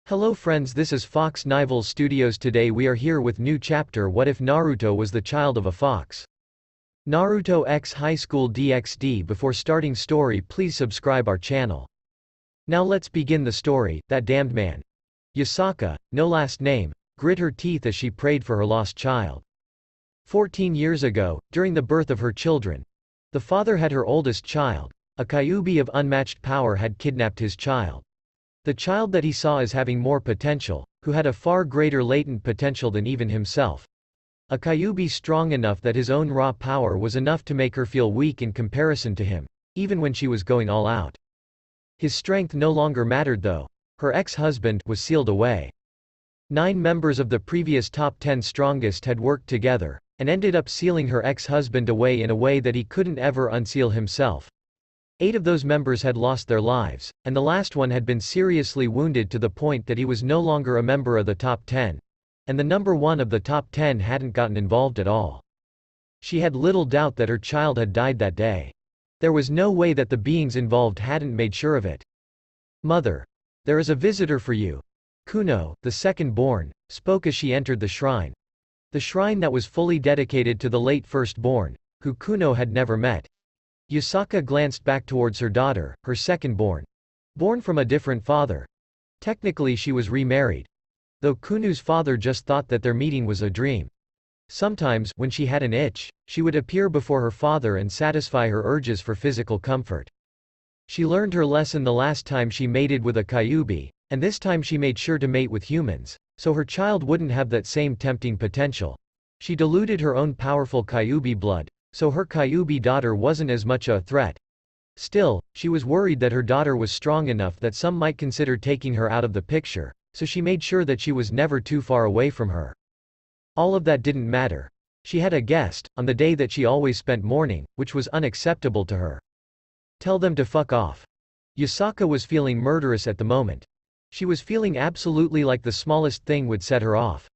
Hello friends, this is Fox Nival Studios. Today we are here with new chapter What if Naruto was the child of a fox? Naruto X High School DxD. Before starting story, please subscribe our channel. Now let's begin the story. That damned man. Yasaka, no last name, grit her teeth as she prayed for her lost child. 14 years ago, during the birth of her children, the father had her oldest child, a Kyuubi of unmatched power, had kidnapped his child. The child that he saw as having more potential, who had a far greater latent potential than even himself. A Kyuubi strong enough that his own raw power was enough to make her feel weak in comparison to him, even when she was going all out. His strength no longer mattered though. Her ex-husband was sealed away. 9 members of the previous top 10 strongest had worked together, and ended up sealing her ex-husband away in a way that he couldn't ever unseal himself. 8 of those members had lost their lives, and the last one had been seriously wounded to the point that he was no longer a member of the top 10. And the number 1 of the top 10 hadn't gotten involved at all. She had little doubt that her child had died that day. There was no way that the beings involved hadn't made sure of it. "Mother, there is a visitor for you." Kuno, the second-born, spoke as she entered the shrine. The shrine that was fully dedicated to the late firstborn, who Kuno had never met. Yasaka glanced back towards her daughter, her second-born. Born from a different father. Technically she was remarried. Though Kuno's father just thought that their meeting was a dream. Sometimes, when she had an itch, she would appear before her father and satisfy her urges for physical comfort. She learned her lesson the last time she mated with a Kyuubi, and this time she made sure to mate with humans, so her child wouldn't have that same tempting potential. She diluted her own powerful Kyuubi blood, so her Kyuubi daughter wasn't as much a threat. Still, she was worried that her daughter was strong enough that some might consider taking her out of the picture, so she made sure that she was never too far away from her. All of that didn't matter. She had a guest, on the day that she always spent mourning, which was unacceptable to her. Tell them to fuck off. Yasaka was feeling murderous at the moment. She was feeling absolutely like the smallest thing would set her off.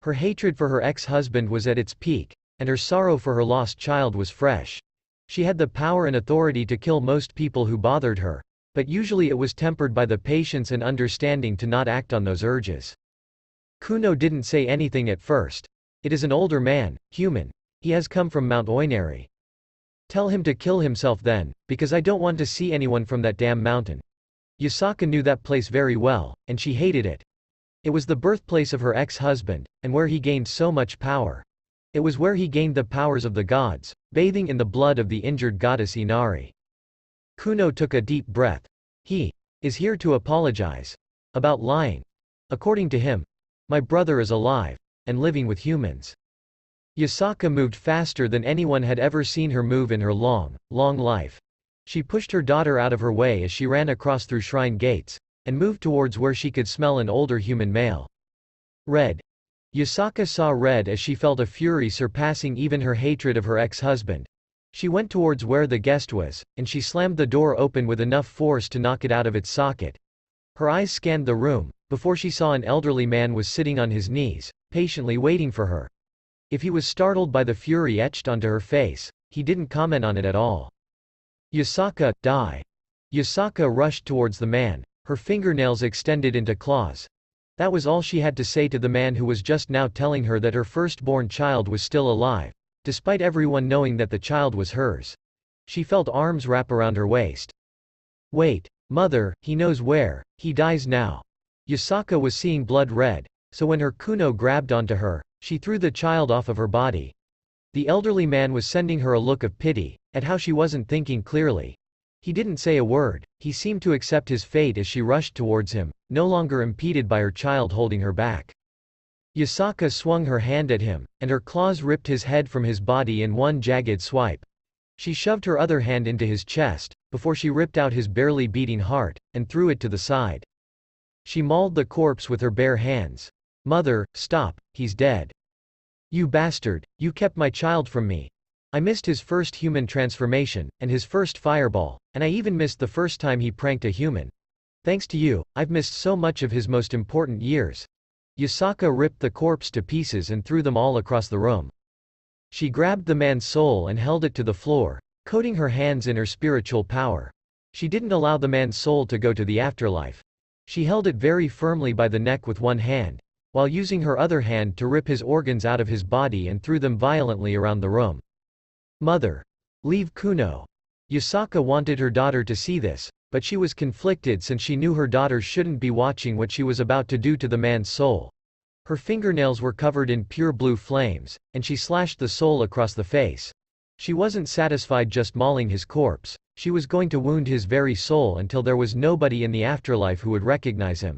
Her hatred for her ex-husband was at its peak, and her sorrow for her lost child was fresh. She had the power and authority to kill most people who bothered her, but usually it was tempered by the patience and understanding to not act on those urges. Kuno didn't say anything at first. It is an older man, human. He has come from Mount Oinari. Tell him to kill himself then, because I don't want to see anyone from that damn mountain. Yasaka knew that place very well, and she hated it. It was the birthplace of her ex-husband, and where he gained so much power. It was where he gained the powers of the gods, bathing in the blood of the injured goddess Inari. Kuno took a deep breath. He is here to apologize. About lying. According to him, my brother is alive, and living with humans. Yasaka moved faster than anyone had ever seen her move in her long, long life. She pushed her daughter out of her way as she ran across through shrine gates, and moved towards where she could smell an older human male. Red. Yasaka saw red as she felt a fury surpassing even her hatred of her ex-husband. She went towards where the guest was, and she slammed the door open with enough force to knock it out of its socket. Her eyes scanned the room, before she saw an elderly man was sitting on his knees, patiently waiting for her. If he was startled by the fury etched onto her face, he didn't comment on it at all. Yasaka, die. Yasaka rushed towards the man, her fingernails extended into claws. That was all she had to say to the man who was just now telling her that her firstborn child was still alive, despite everyone knowing that the child was hers. She felt arms wrap around her waist. Wait, mother, he knows where, he dies now. Yasaka was seeing blood red, so when her Kuno grabbed onto her, she threw the child off of her body. The elderly man was sending her a look of pity, at how she wasn't thinking clearly. He didn't say a word, he seemed to accept his fate as she rushed towards him, no longer impeded by her child holding her back. Yasaka swung her hand at him, and her claws ripped his head from his body in one jagged swipe. She shoved her other hand into his chest, before she ripped out his barely beating heart, and threw it to the side. She mauled the corpse with her bare hands. Mother, stop, he's dead. You bastard, you kept my child from me. I missed his first human transformation, and his first fireball, and I even missed the first time he pranked a human. Thanks to you, I've missed so much of his most important years. Yasaka ripped the corpse to pieces and threw them all across the room. She grabbed the man's soul and held it to the floor, coating her hands in her spiritual power. She didn't allow the man's soul to go to the afterlife. She held it very firmly by the neck with one hand, while using her other hand to rip his organs out of his body and threw them violently around the room. Mother. Leave Kuno. Yasaka wanted her daughter to see this, but she was conflicted since she knew her daughter shouldn't be watching what she was about to do to the man's soul. Her fingernails were covered in pure blue flames, and she slashed the soul across the face. She wasn't satisfied just mauling his corpse, she was going to wound his very soul until there was nobody in the afterlife who would recognize him.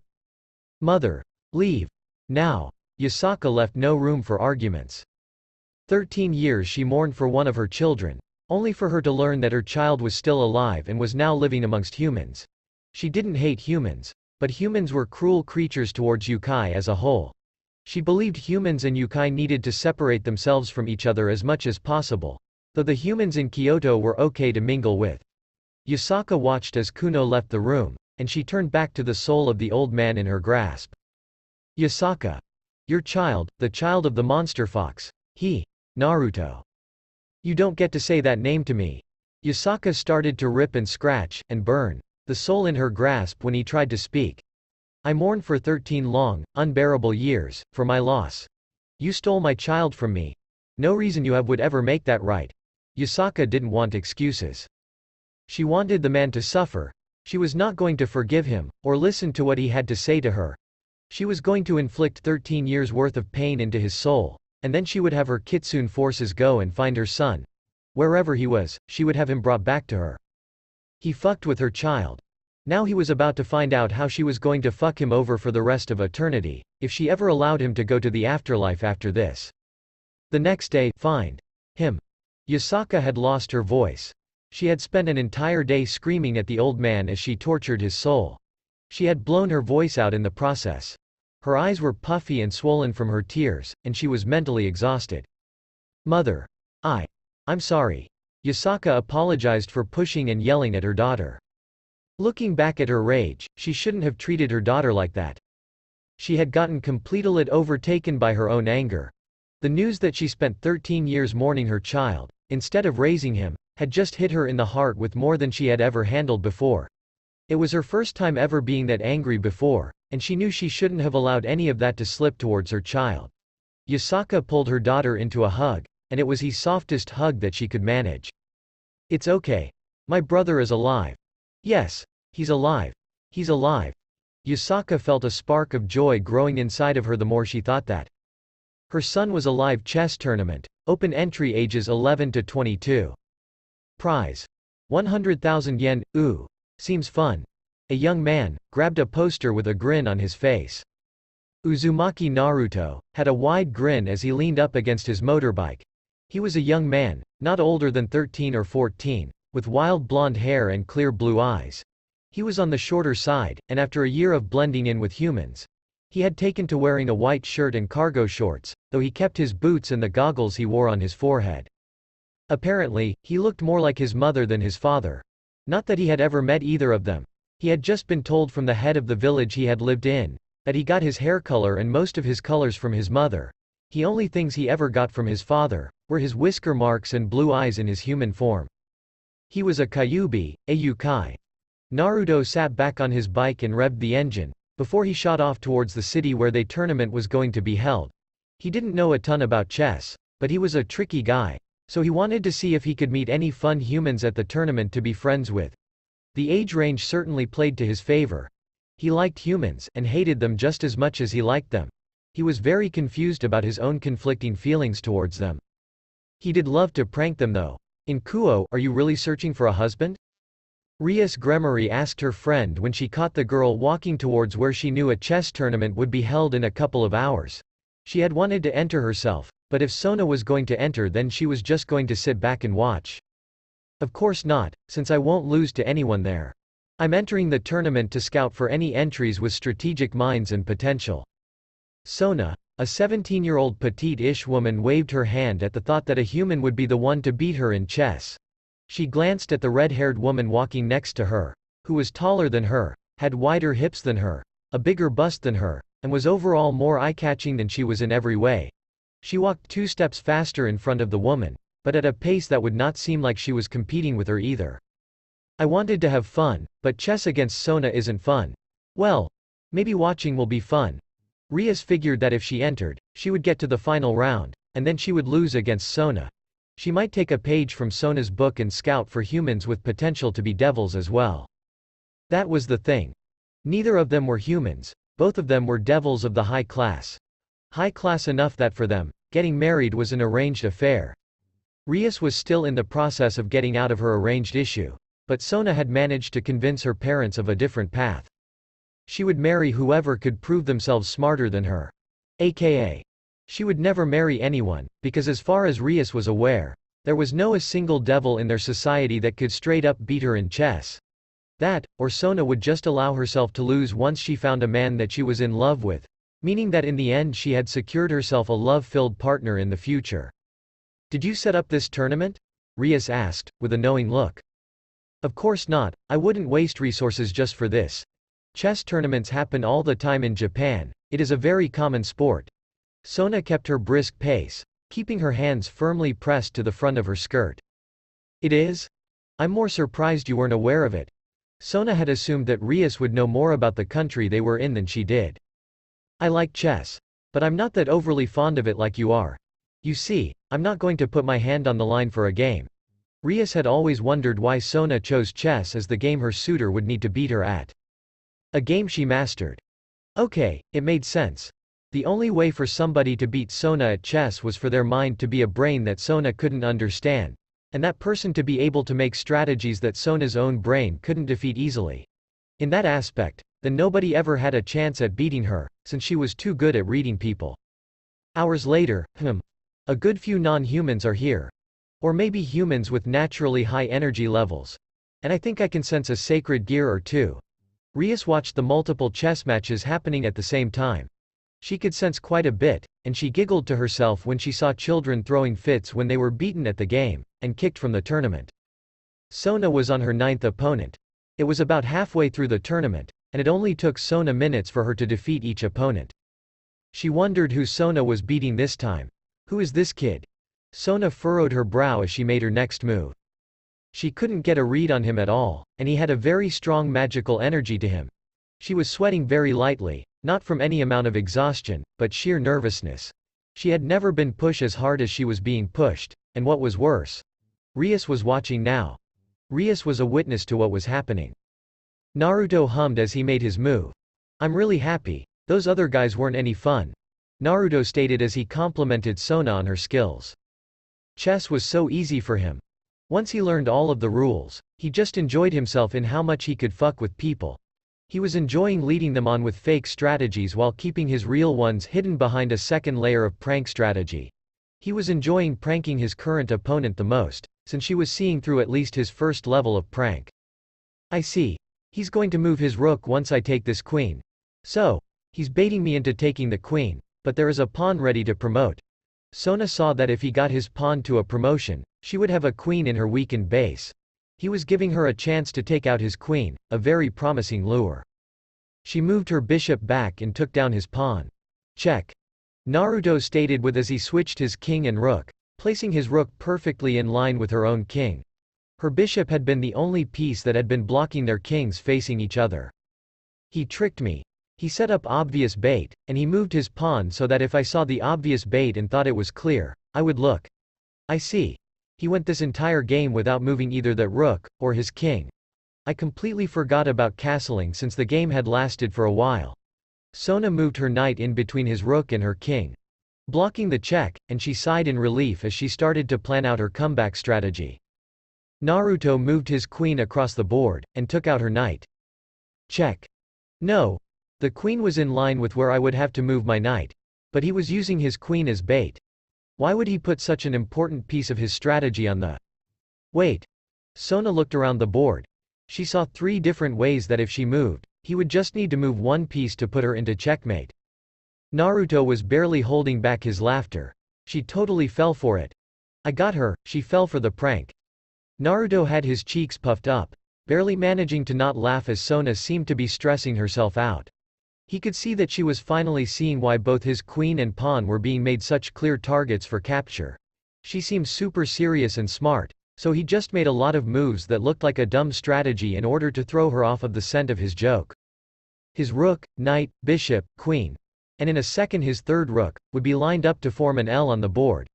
Mother. Leave. Now. Yasaka left no room for arguments. 13 years she mourned for one of her children, only for her to learn that her child was still alive and was now living amongst humans. She didn't hate humans, but humans were cruel creatures towards yokai as a whole. She believed humans and yokai needed to separate themselves from each other as much as possible, though the humans in Kyoto were okay to mingle with. Yasaka watched as Kuno left the room, and she turned back to the soul of the old man in her grasp. Yasaka. Your child, the child of the monster fox. He. Naruto. You don't get to say that name to me. Yasaka started to rip and scratch, and burn the soul in her grasp when he tried to speak. I mourned for 13 long, unbearable years, for my loss. You stole my child from me. No reason you have would ever make that right. Yasaka didn't want excuses. She wanted the man to suffer. She was not going to forgive him, or listen to what he had to say to her. She was going to inflict 13 years' worth of pain into his soul, and then she would have her kitsune forces go and find her son. Wherever he was, she would have him brought back to her. He fucked with her child. Now he was about to find out how she was going to fuck him over for the rest of eternity, if she ever allowed him to go to the afterlife after this. The next day, find him. Yasaka had lost her voice. She had spent an entire day screaming at the old man as she tortured his soul. She had blown her voice out in the process. Her eyes were puffy and swollen from her tears, and she was mentally exhausted. Mother. I'm sorry. Yasaka apologized for pushing and yelling at her daughter. Looking back at her rage, she shouldn't have treated her daughter like that. She had gotten completely overtaken by her own anger. The news that she spent 13 years mourning her child, instead of raising him, had just hit her in the heart with more than she had ever handled before. It was her first time ever being that angry before, and she knew she shouldn't have allowed any of that to slip towards her child. Yasaka pulled her daughter into a hug, and it was the softest hug that she could manage. It's okay. My brother is alive. Yes. He's alive. He's alive. Yasaka felt a spark of joy growing inside of her the more she thought that. Her son was a live chess tournament, open entry ages 11 to 22. Prize. 100,000 yen, ooh. Seems fun. A young man grabbed a poster with a grin on his face. Uzumaki Naruto had a wide grin as he leaned up against his motorbike. He was a young man, not older than 13 or 14, with wild blonde hair and clear blue eyes. He was on the shorter side, and after a year of blending in with humans, he had taken to wearing a white shirt and cargo shorts, though he kept his boots and the goggles he wore on his forehead. Apparently, he looked more like his mother than his father. Not that he had ever met either of them. He had just been told from the head of the village he had lived in, that he got his hair color and most of his colors from his mother. The only things he ever got from his father were his whisker marks and blue eyes in his human form. He was a Kyuubi, a yokai. Naruto sat back on his bike and revved the engine, before he shot off towards the city where the tournament was going to be held. He didn't know a ton about chess, but he was a tricky guy, so he wanted to see if he could meet any fun humans at the tournament to be friends with. The age range certainly played to his favor. He liked humans and hated them just as much as he liked them. He was very confused about his own conflicting feelings towards them. He did love to prank them though. In Kuo, are you really searching for a husband? Rias Gremory asked her friend when she caught the girl walking towards where she knew a chess tournament would be held in a couple of hours. She had wanted to enter herself, but if Sona was going to enter then she was just going to sit back and watch. Of course not, since I won't lose to anyone there. I'm entering the tournament to scout for any entries with strategic minds and potential. Sona, a 17-year-old petite-ish woman, waved her hand at the thought that a human would be the one to beat her in chess. She glanced at the red-haired woman walking next to her, who was taller than her, had wider hips than her, a bigger bust than her, and was overall more eye-catching than she was in every way. She walked 2 steps faster in front of the woman, but at a pace that would not seem like she was competing with her either. I wanted to have fun, but chess against Sona isn't fun. Well, Maybe watching will be fun. Rias figured that if she entered, she would get to the final round, and then she would lose against Sona. She might take a page from Sona's book and scout for humans with potential to be devils as well. That was the thing. Neither of them were humans, both of them were devils of the high class. High class enough that for them, getting married was an arranged affair. Rias was still in the process of getting out of her arranged issue. But Sona had managed to convince her parents of a different path. She would marry whoever could prove themselves smarter than her. AKA. She would never marry anyone, because as far as Rias was aware, there was no a single devil in their society that could straight up beat her in chess. That, or Sona would just allow herself to lose once she found a man that she was in love with, meaning that in the end she had secured herself a love-filled partner in the future. Did you set up this tournament? Rias asked, with a knowing look. Of course not, I wouldn't waste resources just for this. Chess tournaments happen all the time in Japan, it is a very common sport. Sona kept her brisk pace, keeping her hands firmly pressed to the front of her skirt. It is? I'm more surprised you weren't aware of it. Sona had assumed that Rias would know more about the country they were in than she did. I like chess. But I'm not that overly fond of it like you are. You see, I'm not going to put my hand on the line for a game. Rias had always wondered why Sona chose chess as the game her suitor would need to beat her at. A game she mastered. Okay, it made sense. The only way for somebody to beat Sona at chess was for their mind to be a brain that Sona couldn't understand, and that person to be able to make strategies that Sona's own brain couldn't defeat easily. In that aspect, then nobody ever had a chance at beating her, since she was too good at reading people. Hours later, a good few non-humans are here. Or maybe humans with naturally high energy levels. And I think I can sense a sacred gear or two. Rias watched the multiple chess matches happening at the same time. She could sense quite a bit, and she giggled to herself when she saw children throwing fits when they were beaten at the game, and kicked from the tournament. Sona was on her 9th opponent. It was about halfway through the tournament, and it only took Sona minutes for her to defeat each opponent. She wondered who Sona was beating this time. Who is this kid? Sona furrowed her brow as she made her next move. She couldn't get a read on him at all, and he had a very strong magical energy to him. She was sweating very lightly, not from any amount of exhaustion, but sheer nervousness. She had never been pushed as hard as she was being pushed, and what was worse, Rias was watching now. Rias was a witness to what was happening. Naruto hummed as he made his move. I'm really happy, those other guys weren't any fun. Naruto stated as he complimented Sona on her skills. Chess was so easy for him. Once he learned all of the rules, he just enjoyed himself in how much he could fuck with people. He was enjoying leading them on with fake strategies while keeping his real ones hidden behind a second layer of prank strategy. He was enjoying pranking his current opponent the most, since she was seeing through at least his first level of prank. I see. He's going to move his rook once I take this queen. So, he's baiting me into taking the queen, but there is a pawn ready to promote. Sona saw that if he got his pawn to a promotion, she would have a queen in her weakened base. He was giving her a chance to take out his queen, a very promising lure. She moved her bishop back and took down his pawn. Check. Naruto stated with as he switched his king and rook, placing his rook perfectly in line with her own king. Her bishop had been the only piece that had been blocking their kings facing each other. He tricked me. He set up obvious bait, and he moved his pawn so that if I saw the obvious bait and thought it was clear, I would look. I see. He went this entire game without moving either that rook, or his king. I completely forgot about castling since the game had lasted for a while. Sona moved her knight in between his rook and her king, blocking the check, and she sighed in relief as she started to plan out her comeback strategy. Naruto moved his queen across the board, and took out her knight. Check. No. The queen was in line with where I would have to move my knight. But he was using his queen as bait. Why would he put such an important piece of his strategy on the... Wait. Sona looked around the board. She saw 3 different ways that if she moved, he would just need to move one piece to put her into checkmate. Naruto was barely holding back his laughter. She totally fell for it. I got her, she fell for the prank. Naruto had his cheeks puffed up, barely managing to not laugh as Sona seemed to be stressing herself out. He could see that she was finally seeing why both his queen and pawn were being made such clear targets for capture. She seemed super serious and smart, so he just made a lot of moves that looked like a dumb strategy in order to throw her off of the scent of his joke. His rook, knight, bishop, queen, and in a second his third rook, would be lined up to form an L on the board.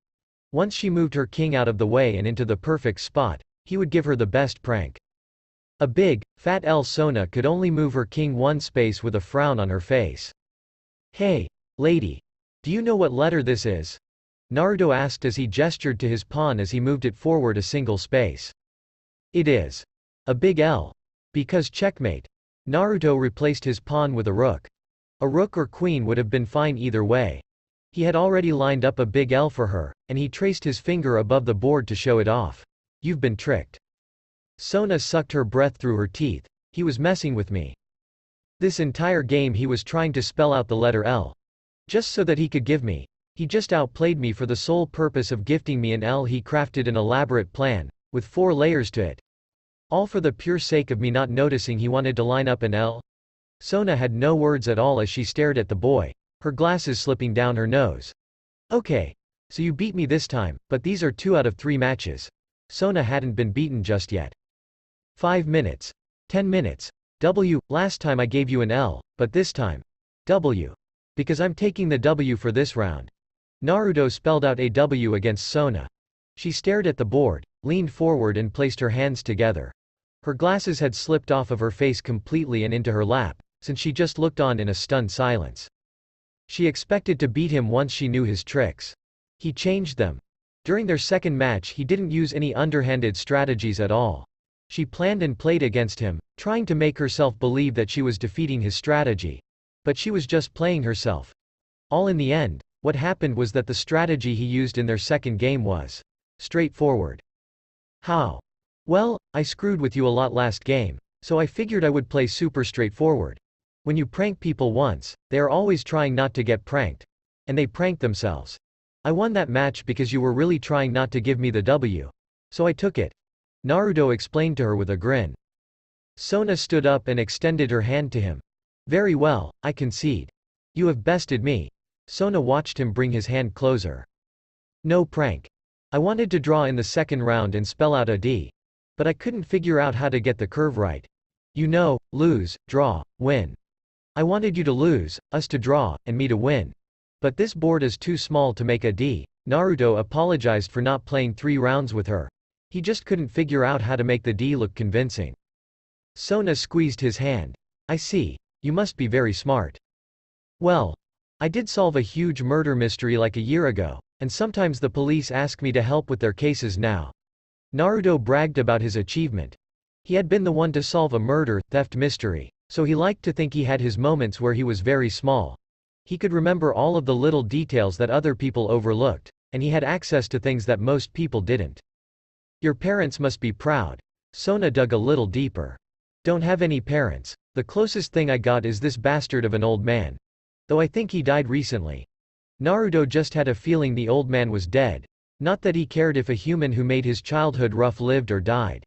Once she moved her king out of the way and into the perfect spot, he would give her the best prank. A big, fat L. Sona could only move her king one space with a frown on her face. "Hey, lady. Do you know what letter this is?" Naruto asked as he gestured to his pawn as he moved it forward a single space. "It is a big L. Because checkmate." Naruto replaced his pawn with a rook. A rook or queen would have been fine either way. He had already lined up a big L for her, and he traced his finger above the board to show it off. "You've been tricked." Sona sucked her breath through her teeth. "He was messing with me. This entire game he was trying to spell out the letter L. Just so that he could give me. He just outplayed me for the sole purpose of gifting me an L. He crafted an elaborate plan, with 4 layers to it. All for the pure sake of me not noticing he wanted to line up an L." Sona had no words at all as she stared at the boy, her glasses slipping down her nose. "Okay. So you beat me this time, but these are 2 out of 3 matches." Sona hadn't been beaten just yet. 5 minutes. 10 minutes. W. Last time I gave you an L, but this time. W. Because I'm taking the W for this round. Naruto spelled out a W against Sona. She stared at the board, leaned forward and placed her hands together. Her glasses had slipped off of her face completely and into her lap, since she just looked on in a stunned silence. She expected to beat him once she knew his tricks. He changed them. During their second match he didn't use any underhanded strategies at all. She planned and played against him, trying to make herself believe that she was defeating his strategy. But she was just playing herself. All in the end, what happened was that the strategy he used in their second game was straightforward. "How? Well, I screwed with you a lot last game, so I figured I would play super straightforward. When you prank people once, they are always trying not to get pranked. And they prank themselves. I won that match because you were really trying not to give me the W. So I took it." Naruto explained to her with a grin. Sona stood up and extended her hand to him. "Very well, I concede. You have bested me." Sona watched him bring his hand closer. "No prank. I wanted to draw in the second round and spell out a D. But I couldn't figure out how to get the curve right. You know, lose, draw, win. I wanted you to lose, us to draw, and me to win. But this board is too small to make a D." Naruto apologized for not playing 3 rounds with her. He just couldn't figure out how to make the D look convincing. Sona squeezed his hand. "I see. You must be very smart. Well, I did solve a huge murder mystery like a year ago, and sometimes the police ask me to help with their cases now." Naruto bragged about his achievement. He had been the one to solve a murder, theft mystery, so he liked to think he had his moments where he was very small. He could remember all of the little details that other people overlooked, and he had access to things that most people didn't. "Your parents must be proud." Sona dug a little deeper. "Don't have any parents. The closest thing I got is this bastard of an old man. Though I think he died recently." Naruto just had a feeling the old man was dead. Not that he cared if a human who made his childhood rough lived or died.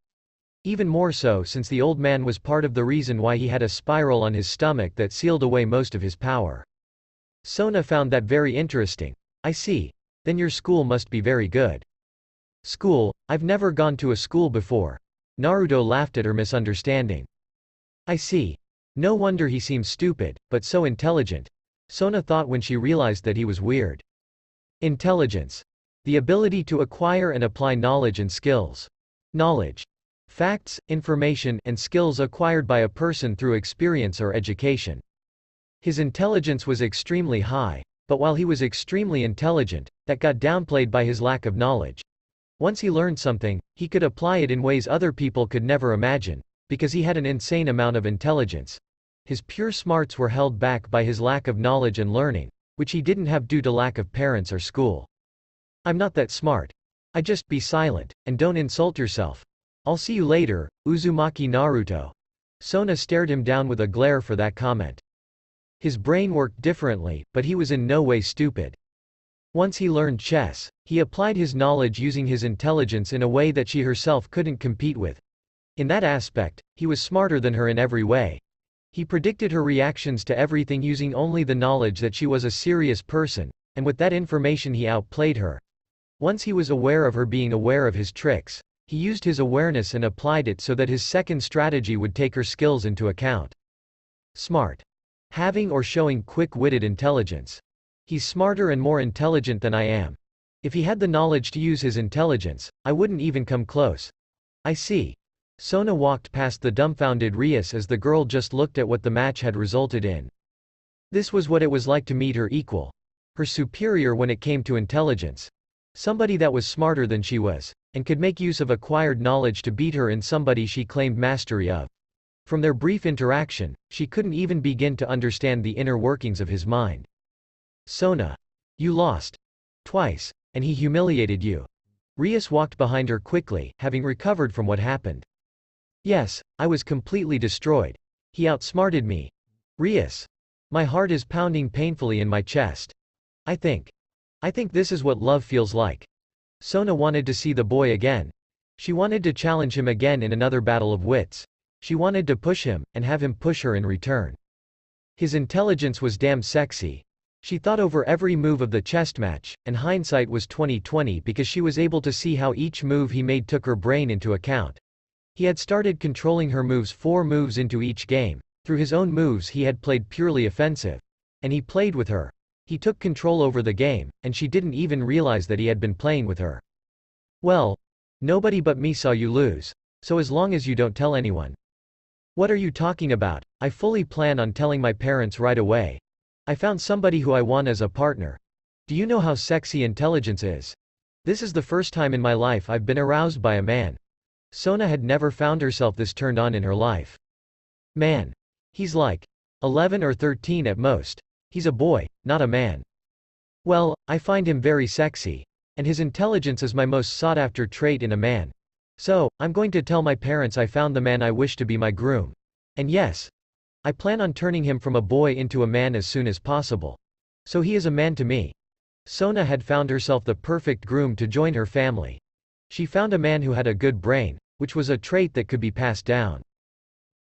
Even more so since the old man was part of the reason why he had a spiral on his stomach that sealed away most of his power. Sona found that very interesting. "I see. Then your school must be very good." "School? I've never gone to a school before." Naruto laughed at her misunderstanding. "I see. No wonder he seems stupid, but so intelligent." Sona thought when she realized that he was weird. Intelligence. The ability to acquire and apply knowledge and skills. Knowledge. Facts, information, and skills acquired by a person through experience or education. His intelligence was extremely high, but while he was extremely intelligent, that got downplayed by his lack of knowledge. Once he learned something, he could apply it in ways other people could never imagine, because he had an insane amount of intelligence. His pure smarts were held back by his lack of knowledge and learning, which he didn't have due to lack of parents or school. "I'm not that smart. I just be silent, and don't insult yourself. I'll see you later, Uzumaki Naruto." Sona stared him down with a glare for that comment. His brain worked differently, but he was in no way stupid. Once he learned chess, he applied his knowledge using his intelligence in a way that she herself couldn't compete with. In that aspect, he was smarter than her in every way. He predicted her reactions to everything using only the knowledge that she was a serious person, and with that information he outplayed her. Once he was aware of her being aware of his tricks, he used his awareness and applied it so that his second strategy would take her skills into account. Smart. Having or showing quick-witted intelligence. He's smarter and more intelligent than I am. If he had the knowledge to use his intelligence, I wouldn't even come close. I see. Sona walked past the dumbfounded Rias as the girl just looked at what the match had resulted in. This was what it was like to meet her equal. Her superior when it came to intelligence. Somebody that was smarter than she was, and could make use of acquired knowledge to beat her in somebody she claimed mastery of. From their brief interaction, she couldn't even begin to understand the inner workings of his mind. Sona. You lost. Twice, and he humiliated you. Rias walked behind her quickly, having recovered from what happened. Yes, I was completely destroyed. He outsmarted me. Rias. My heart is pounding painfully in my chest. I think this is what love feels like. Sona wanted to see the boy again. She wanted to challenge him again in another battle of wits. She wanted to push him, and have him push her in return. His intelligence was damn sexy. She thought over every move of the chess match, and hindsight was 20/20 because she was able to see how each move he made took her brain into account. He had started controlling her moves 4 moves into each game. Through his own moves he had played purely offensive. And he played with her. He took control over the game, and she didn't even realize that he had been playing with her. Well, nobody but me saw you lose. So as long as you don't tell anyone. What are you talking about? I fully plan on telling my parents right away. I found somebody who I want as a partner. Do you know how sexy intelligence is? This is the first time in my life I've been aroused by a man. Sona had never found herself this turned on in her life. Man. He's like 11 or 13 at most. He's a boy, not a man. Well, I find him very sexy. And his intelligence is my most sought-after trait in a man. So, I'm going to tell my parents I found the man I wish to be my groom. And yes, I plan on turning him from a boy into a man as soon as possible. So he is a man to me. Sona had found herself the perfect groom to join her family. She found a man who had a good brain, which was a trait that could be passed down.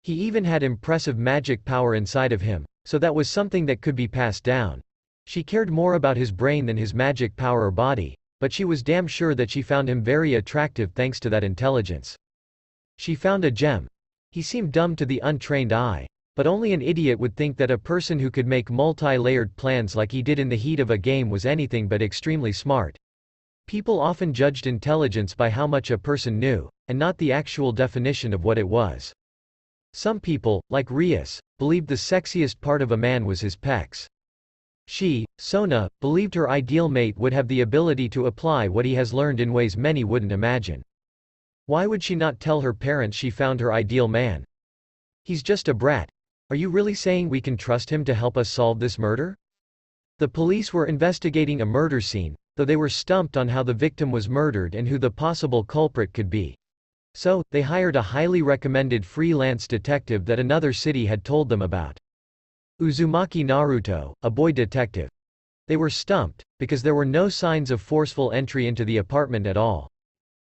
He even had impressive magic power inside of him, so that was something that could be passed down. She cared more about his brain than his magic power or body, but she was damn sure that she found him very attractive thanks to that intelligence. She found a gem. He seemed dumb to the untrained eye, but only an idiot would think that a person who could make multi-layered plans like he did in the heat of a game was anything but extremely smart. People often judged intelligence by how much a person knew, and not the actual definition of what it was. Some people, like Rias, believed the sexiest part of a man was his pecs. She, Sona, believed her ideal mate would have the ability to apply what he has learned in ways many wouldn't imagine. Why would she not tell her parents she found her ideal man? He's just a brat. Are you really saying we can trust him to help us solve this murder? The police were investigating a murder scene, though they were stumped on how the victim was murdered and who the possible culprit could be. So, they hired a highly recommended freelance detective that another city had told them about. Uzumaki Naruto, a boy detective. They were stumped, because there were no signs of forceful entry into the apartment at all.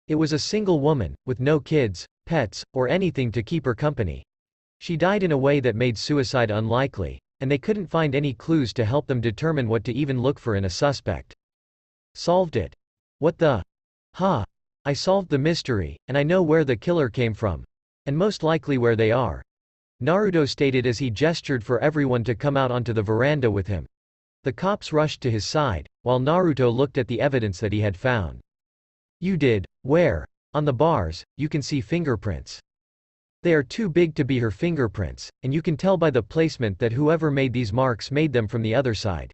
It was a single woman, with no kids, pets, or anything to keep her company. She died in a way that made suicide unlikely, and they couldn't find any clues to help them determine what to even look for in a suspect. Solved it. What the? Ha! I solved the mystery, and I know where the killer came from. And most likely where they are. Naruto stated as he gestured for everyone to come out onto the veranda with him. The cops rushed to his side, while Naruto looked at the evidence that he had found. You did? Where? On the bars, you can see fingerprints. They are too big to be her fingerprints, and you can tell by the placement that whoever made these marks made them from the other side.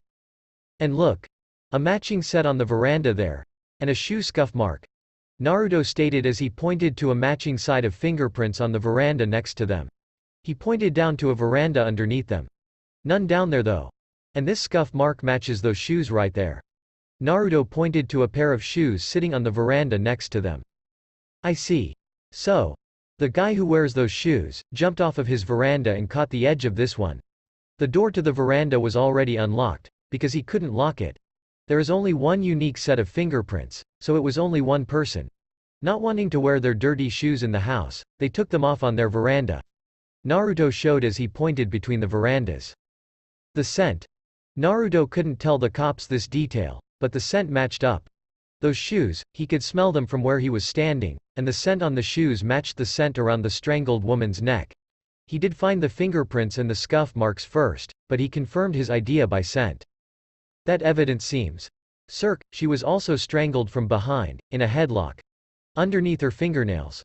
And look. A matching set on the veranda there. And a shoe scuff mark. Naruto stated as he pointed to a matching side of fingerprints on the veranda next to them. He pointed down to a veranda underneath them. None down there though. And this scuff mark matches those shoes right there. Naruto pointed to a pair of shoes sitting on the veranda next to them. I see. So. The guy who wears those shoes jumped off of his veranda and caught the edge of this one. The door to the veranda was already unlocked, because he couldn't lock it. There is only one unique set of fingerprints, so it was only one person. Not wanting to wear their dirty shoes in the house, they took them off on their veranda. Naruto showed as he pointed between the verandas. The scent. Naruto couldn't tell the cops this detail, but the scent matched up. Those shoes, he could smell them from where he was standing, and the scent on the shoes matched the scent around the strangled woman's neck. He did find the fingerprints and the scuff marks first, but he confirmed his idea by scent. That evidence seems. Circ, she was also strangled from behind, in a headlock. Underneath her fingernails.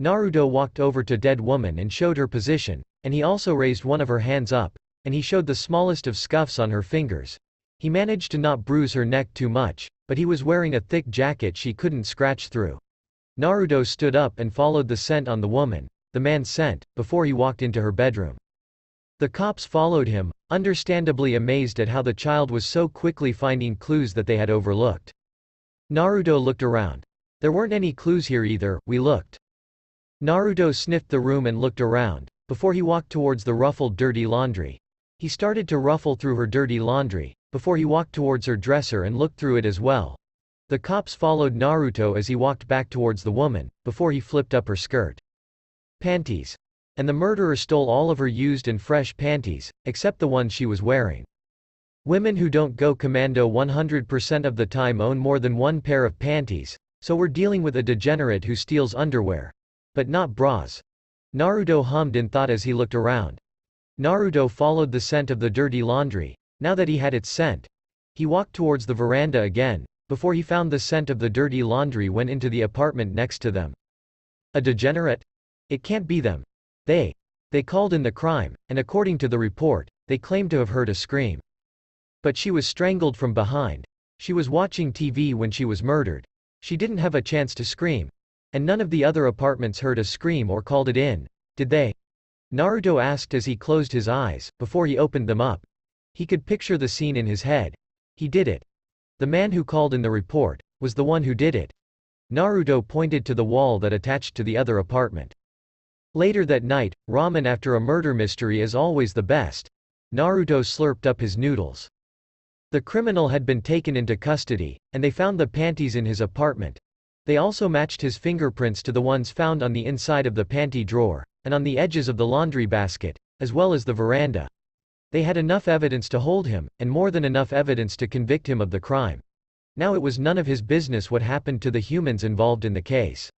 Naruto walked over to dead woman and showed her position, and he also raised one of her hands up, and he showed the smallest of scuffs on her fingers. He managed to not bruise her neck too much, but he was wearing a thick jacket she couldn't scratch through. Naruto stood up and followed the scent on the woman, the man's scent, before he walked into her bedroom. The cops followed him, understandably amazed at how the child was so quickly finding clues that they had overlooked. Naruto looked around. There weren't any clues here either, we looked. Naruto sniffed the room and looked around, before he walked towards the ruffled dirty laundry. He started to ruffle through her dirty laundry, before he walked towards her dresser and looked through it as well. The cops followed Naruto as he walked back towards the woman, before he flipped up her skirt. Panties. And the murderer stole all of her used and fresh panties, except the ones she was wearing. Women who don't go commando 100% of the time own more than one pair of panties, so we're dealing with a degenerate who steals underwear. But not bras. Naruto hummed in thought as he looked around. Naruto followed the scent of the dirty laundry. Now that he had its scent, he walked towards the veranda again, before he found the scent of the dirty laundry went into the apartment next to them. A degenerate? It can't be them. They called in the crime, and according to the report, they claimed to have heard a scream. But she was strangled from behind. She was watching TV when she was murdered. She didn't have a chance to scream. And none of the other apartments heard a scream or called it in, did they? Naruto asked as he closed his eyes, before he opened them up. He could picture the scene in his head. He did it. The man who called in the report was the one who did it. Naruto pointed to the wall that attached to the other apartment. Later that night, ramen after a murder mystery is always the best. Naruto slurped up his noodles. The criminal had been taken into custody, and they found the panties in his apartment. They also matched his fingerprints to the ones found on the inside of the panty drawer, and on the edges of the laundry basket, as well as the veranda. They had enough evidence to hold him, and more than enough evidence to convict him of the crime. Now it was none of his business what happened to the humans involved in the case.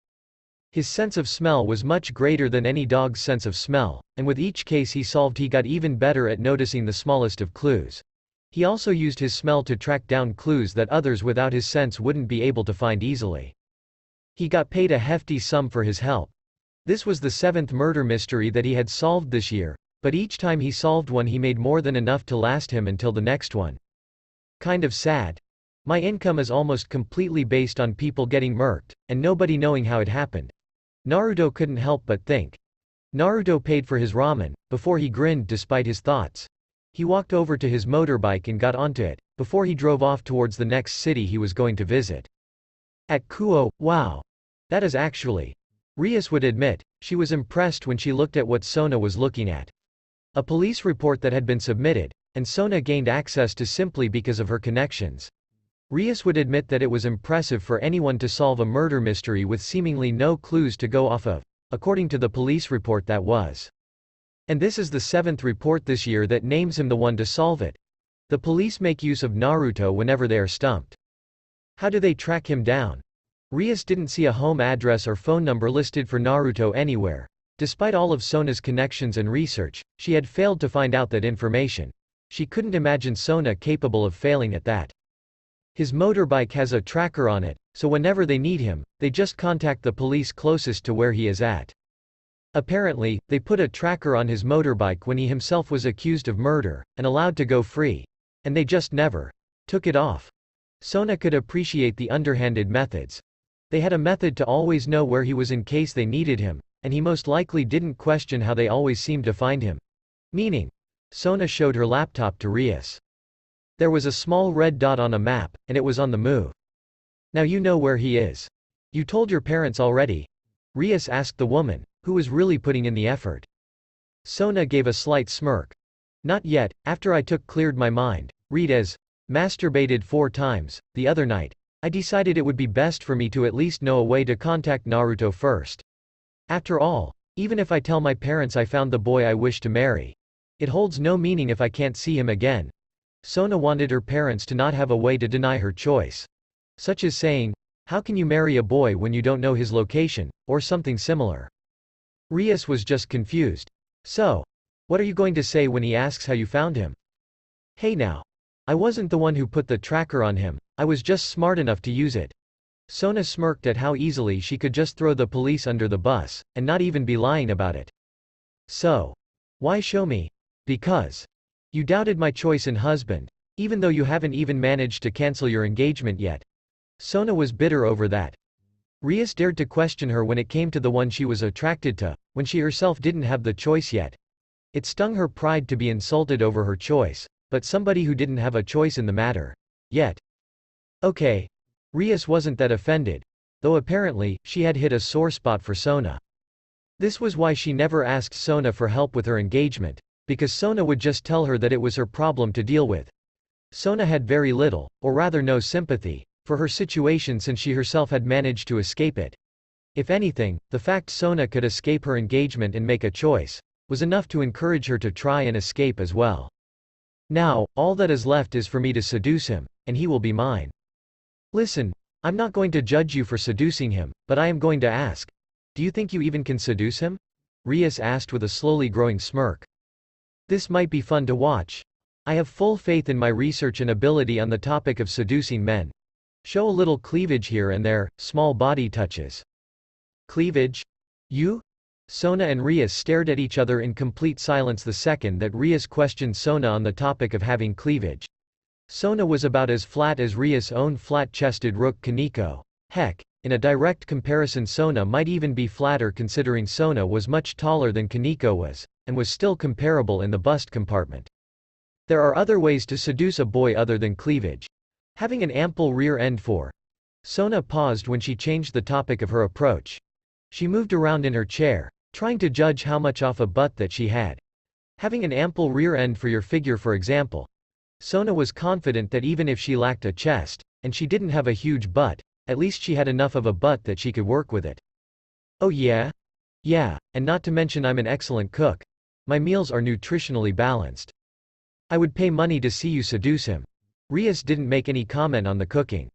His sense of smell was much greater than any dog's sense of smell, and with each case he solved he got even better at noticing the smallest of clues. He also used his smell to track down clues that others without his sense wouldn't be able to find easily. He got paid a hefty sum for his help. This was the 7th murder mystery that he had solved this year, but each time he solved one he made more than enough to last him until the next one. Kind of sad. My income is almost completely based on people getting murked, and nobody knowing how it happened. Naruto couldn't help but think. Naruto paid for his ramen, before he grinned despite his thoughts. He walked over to his motorbike and got onto it, before he drove off towards the next city he was going to visit. At Kuo, wow. That is actually. Rias would admit, she was impressed when she looked at what Sona was looking at. A police report that had been submitted, and Sona gained access to simply because of her connections. Rias would admit that it was impressive for anyone to solve a murder mystery with seemingly no clues to go off of, according to the police report that was. And this is the 7th report this year that names him the one to solve it. The police make use of Naruto whenever they are stumped. How do they track him down? Rias didn't see a home address or phone number listed for Naruto anywhere. Despite all of Sona's connections and research, she had failed to find out that information. She couldn't imagine Sona capable of failing at that. His motorbike has a tracker on it, so whenever they need him, they just contact the police closest to where he is at. Apparently, they put a tracker on his motorbike when he himself was accused of murder, and allowed to go free. And they just never took it off. Sona could appreciate the underhanded methods. They had a method to always know where he was in case they needed him, and he most likely didn't question how they always seemed to find him. Meaning. Sona showed her laptop to Rias. There was a small red dot on a map, and it was on the move. Now you know where he is. You told your parents already? Rias asked the woman, who was really putting in the effort. Sona gave a slight smirk. Not yet, after I cleared my mind, read as, masturbated 4 times, the other night. I decided it would be best for me to at least know a way to contact Naruto first. After all, even if I tell my parents I found the boy I wish to marry, it holds no meaning if I can't see him again. Sona wanted her parents to not have a way to deny her choice. Such as saying, how can you marry a boy when you don't know his location, or something similar. Rias was just confused. So, what are you going to say when he asks how you found him? Hey now. I wasn't the one who put the tracker on him, I was just smart enough to use it. Sona smirked at how easily she could just throw the police under the bus, and not even be lying about it. So, why show me? Because you doubted my choice in husband, even though you haven't even managed to cancel your engagement yet. Sona was bitter over that. Rias dared to question her when it came to the one she was attracted to, when she herself didn't have the choice yet. It stung her pride to be insulted over her choice, but somebody who didn't have a choice in the matter. Yet. Okay. Rias wasn't that offended, though apparently, she had hit a sore spot for Sona. This was why she never asked Sona for help with her engagement, because Sona would just tell her that it was her problem to deal with. Sona had very little, or rather no sympathy, for her situation since she herself had managed to escape it. If anything, the fact Sona could escape her engagement and make a choice, was enough to encourage her to try and escape as well. Now, all that is left is for me to seduce him, and he will be mine. Listen, I'm not going to judge you for seducing him, but I am going to ask. Do you think you even can seduce him? Rias asked with a slowly growing smirk. This might be fun to watch. I have full faith in my research and ability on the topic of seducing men. Show a little cleavage here and there, small body touches. Cleavage? You? Sona and Rias stared at each other in complete silence the second that Rias questioned Sona on the topic of having cleavage. Sona was about as flat as Rias' own flat-chested rook Kaneko. Heck, in a direct comparison Sona might even be flatter considering Sona was much taller than Kaneko was, and was still comparable in the bust compartment. There are other ways to seduce a boy other than cleavage. Having an ample rear end for. Sona paused when she changed the topic of her approach. She moved around in her chair, trying to judge how much off a butt that she had. Having an ample rear end for your figure for example. Sona was confident that even if she lacked a chest, and she didn't have a huge butt, at least she had enough of a butt that she could work with it. Oh yeah? Yeah, and not to mention I'm an excellent cook. My meals are nutritionally balanced. I would pay money to see you seduce him. Rias didn't make any comment on the cooking.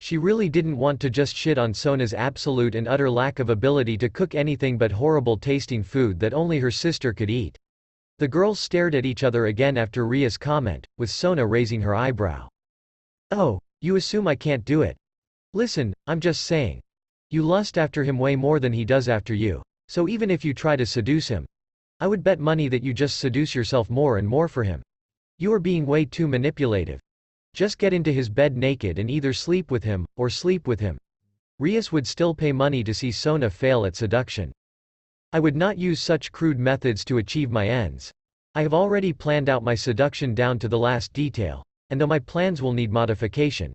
She really didn't want to just shit on Sona's absolute and utter lack of ability to cook anything but horrible tasting food that only her sister could eat. The girls stared at each other again after Ria's comment, with Sona raising her eyebrow. Oh, you assume I can't do it. Listen, I'm just saying. You lust after him way more than he does after you, so even if you try to seduce him, I would bet money that you just seduce yourself more and more for him. You are being way too manipulative. Just get into his bed naked and either sleep with him, or sleep with him. Rias would still pay money to see Sona fail at seduction. I would not use such crude methods to achieve my ends. I have already planned out my seduction down to the last detail, and though my plans will need modification,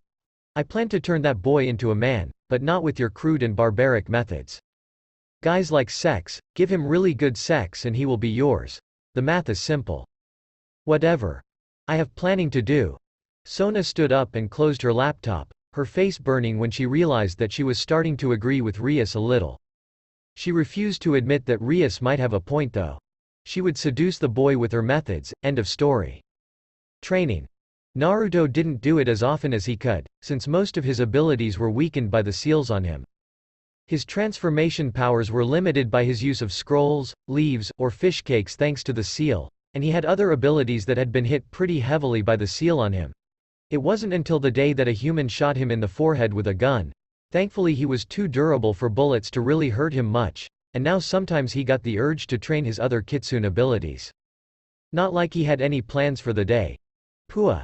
I plan to turn that boy into a man, but not with your crude and barbaric methods. Guys like sex, give him really good sex and he will be yours. The math is simple. Whatever. I have planning to do. Sona stood up and closed her laptop, her face burning when she realized that she was starting to agree with Rias a little. She refused to admit that Rias might have a point though. She would seduce the boy with her methods, end of story. Training. Naruto didn't do it as often as he could, since most of his abilities were weakened by the seals on him. His transformation powers were limited by his use of scrolls, leaves, or fish cakes thanks to the seal, and he had other abilities that had been hit pretty heavily by the seal on him. It wasn't until the day that a human shot him in the forehead with a gun. Thankfully he was too durable for bullets to really hurt him much, and now sometimes he got the urge to train his other kitsune abilities. Not like he had any plans for the day. Pua.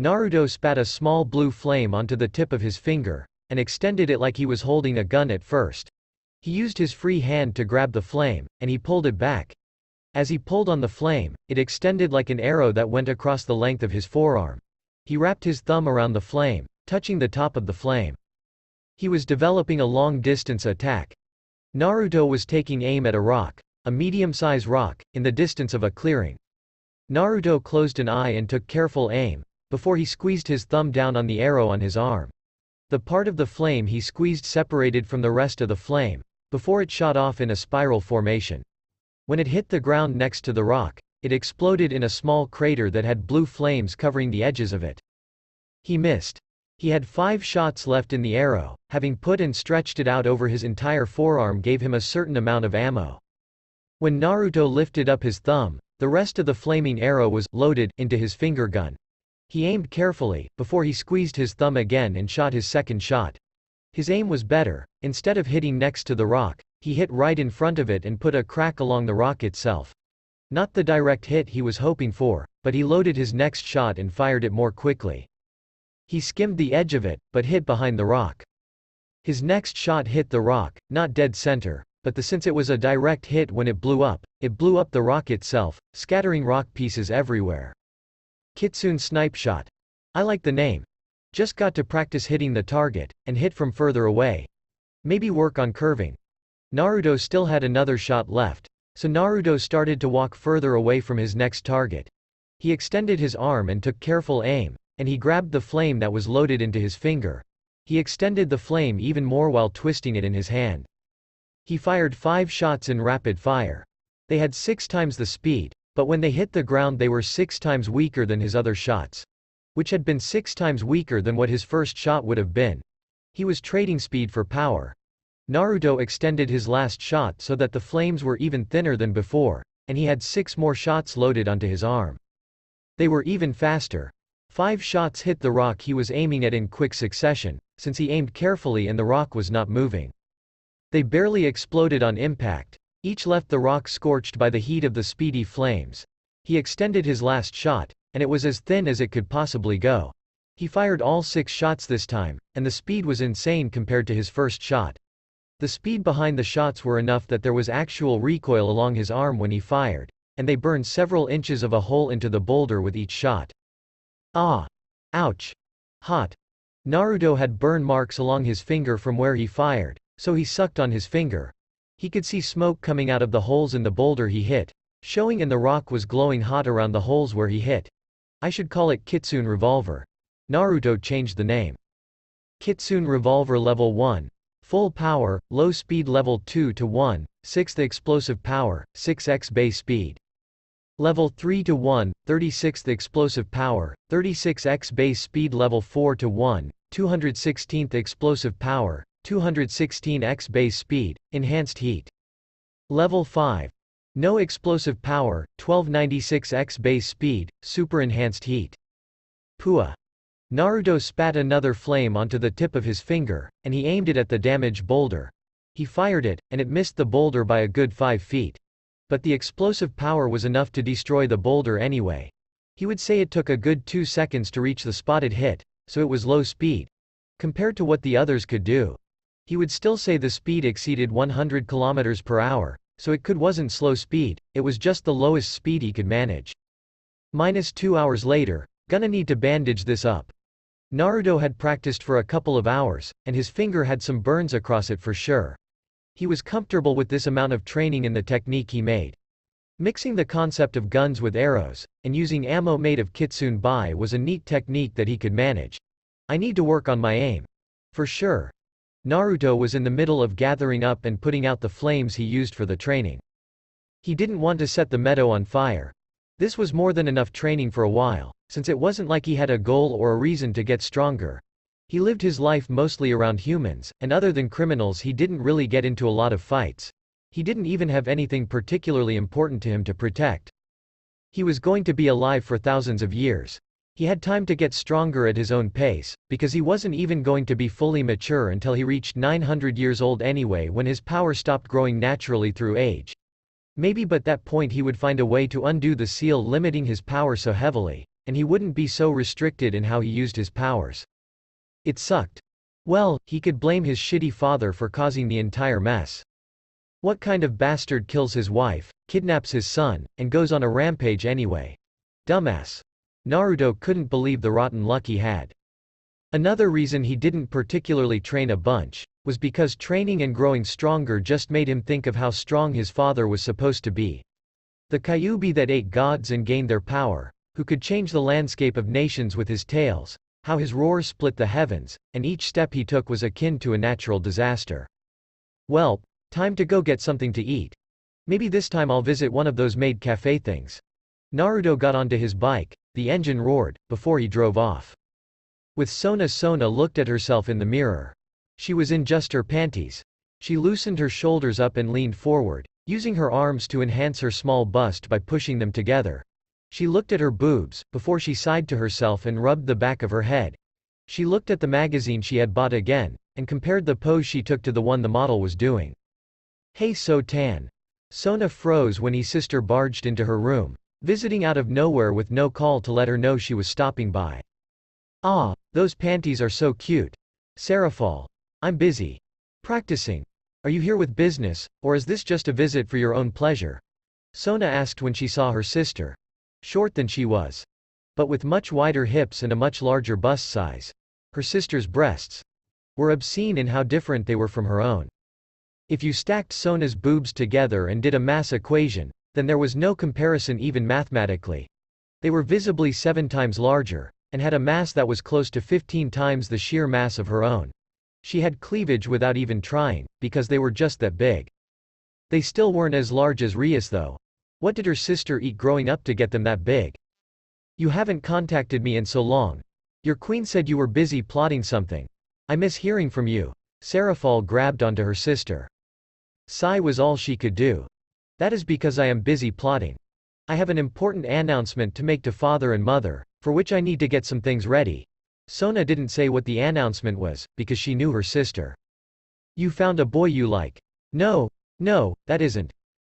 Naruto spat a small blue flame onto the tip of his finger, and extended it like he was holding a gun at first. He used his free hand to grab the flame, and he pulled it back. As he pulled on the flame, it extended like an arrow that went across the length of his forearm. He wrapped his thumb around the flame, touching the top of the flame. He was developing a long-distance attack. Naruto was taking aim at a rock, a medium-sized rock, in the distance of a clearing. Naruto closed an eye and took careful aim, before he squeezed his thumb down on the arrow on his arm. The part of the flame he squeezed separated from the rest of the flame, before it shot off in a spiral formation. When it hit the ground next to the rock, it exploded in a small crater that had blue flames covering the edges of it. He missed. He had 5 shots left in the arrow, having put and stretched it out over his entire forearm gave him a certain amount of ammo. When Naruto lifted up his thumb, the rest of the flaming arrow was loaded into his finger gun. He aimed carefully, before he squeezed his thumb again and shot his second shot. His aim was better. Instead of hitting next to the rock, he hit right in front of it and put a crack along the rock itself. Not the direct hit he was hoping for, but he loaded his next shot and fired it more quickly. He skimmed the edge of it, but hit behind the rock. His next shot hit the rock, not dead center, but since it was a direct hit when it blew up the rock itself, scattering rock pieces everywhere. Kitsune Snipe Shot. I like the name. Just got to practice hitting the target, and hit from further away. Maybe work on curving. Naruto still had another shot left, so Naruto started to walk further away from his next target. He extended his arm and took careful aim, and he grabbed the flame that was loaded into his finger. He extended the flame even more while twisting it in his hand. He fired 5 shots in rapid fire. They had 6 times the speed, but when they hit the ground they were 6 times weaker than his other shots, which had been 6 times weaker than what his first shot would have been. He was trading speed for power. Naruto extended his last shot so that the flames were even thinner than before, and he had 6 more shots loaded onto his arm. They were even faster. 5 shots hit the rock he was aiming at in quick succession, since he aimed carefully and the rock was not moving. They barely exploded on impact. Each left the rock scorched by the heat of the speedy flames. He extended his last shot, and it was as thin as it could possibly go. He fired all 6 shots this time, and the speed was insane compared to his first shot. The speed behind the shots were enough that there was actual recoil along his arm when he fired, and they burned several inches of a hole into the boulder with each shot. Ah! Ouch! Hot! Naruto had burn marks along his finger from where he fired, so he sucked on his finger. He could see smoke coming out of the holes in the boulder he hit, showing and the rock was glowing hot around the holes where he hit. I should call it Kitsune Revolver. Naruto changed the name. Kitsune Revolver Level 1. Full Power, Low Speed Level 2 to 1, 6th Explosive Power, 6x Base Speed. Level 3 to 1, 36th Explosive Power, 36x Base Speed. Level 4 to 1, 216th Explosive Power, 216x Base Speed, Enhanced Heat. Level 5. No Explosive Power, 1296x Base Speed, Super Enhanced Heat. Pua. Naruto spat another flame onto the tip of his finger, and he aimed it at the damaged boulder. He fired it, and it missed the boulder by a good 5 feet. But the explosive power was enough to destroy the boulder anyway. He would say it took a good 2 seconds to reach the spotted hit, so it was low speed. Compared to what the others could do. He would still say the speed exceeded 100 km per hour, so it wasn't slow speed, it was just the lowest speed he could manage. -2 hours later, gonna need to bandage this up. Naruto had practiced for a couple of hours, and his finger had some burns across it for sure. He was comfortable with this amount of training in the technique he made. Mixing the concept of guns with arrows, and using ammo made of kitsune bai was a neat technique that he could manage. I need to work on my aim. For sure. Naruto was in the middle of gathering up and putting out the flames he used for the training. He didn't want to set the meadow on fire. This was more than enough training for a while, since it wasn't like he had a goal or a reason to get stronger. He lived his life mostly around humans, and other than criminals he didn't really get into a lot of fights. He didn't even have anything particularly important to him to protect. He was going to be alive for thousands of years. He had time to get stronger at his own pace, because he wasn't even going to be fully mature until he reached 900 years old anyway, when his power stopped growing naturally through age. Maybe but that point he would find a way to undo the seal limiting his power so heavily, and he wouldn't be so restricted in how he used his powers. It sucked. Well, he could blame his shitty father for causing the entire mess. What kind of bastard kills his wife, kidnaps his son, and goes on a rampage anyway? Dumbass. Naruto couldn't believe the rotten luck he had. Another reason he didn't particularly train a bunch, was because training and growing stronger just made him think of how strong his father was supposed to be. The Kyuubi that ate gods and gained their power, who could change the landscape of nations with his tails, how his roar split the heavens, and each step he took was akin to a natural disaster. Well, time to go get something to eat. Maybe this time I'll visit one of those maid cafe things. Naruto got onto his bike, the engine roared, before he drove off. With Sona looked at herself in the mirror. She was in just her panties. She loosened her shoulders up and leaned forward, using her arms to enhance her small bust by pushing them together. She looked at her boobs, before she sighed to herself and rubbed the back of her head. She looked at the magazine she had bought again, and compared the pose she took to the one the model was doing. "Hey so tan." Sona froze when his sister barged into her room, visiting out of nowhere with no call to let her know she was stopping by. "Ah, those panties are so cute. Sarafal. I'm busy. Practicing. Are you here with business, or is this just a visit for your own pleasure?" Sona asked when she saw her sister. Short than she was, but with much wider hips and a much larger bust size. Her sister's breasts were obscene in how different they were from her own. If you stacked Sona's boobs together and did a mass equation, then there was no comparison even mathematically. They were visibly 7 times larger, and had a mass that was close to 15 times the sheer mass of her own. She had cleavage without even trying, because they were just that big. They still weren't as large as Rias though. What did her sister eat growing up to get them that big? "You haven't contacted me in so long. Your queen said you were busy plotting something. I miss hearing from you." Sarafal grabbed onto her sister. Sigh was all she could do. "That is because I am busy plotting. I have an important announcement to make to father and mother, for which I need to get some things ready." Sona didn't say what the announcement was, because she knew her sister. "You found a boy you like." No, that isn't."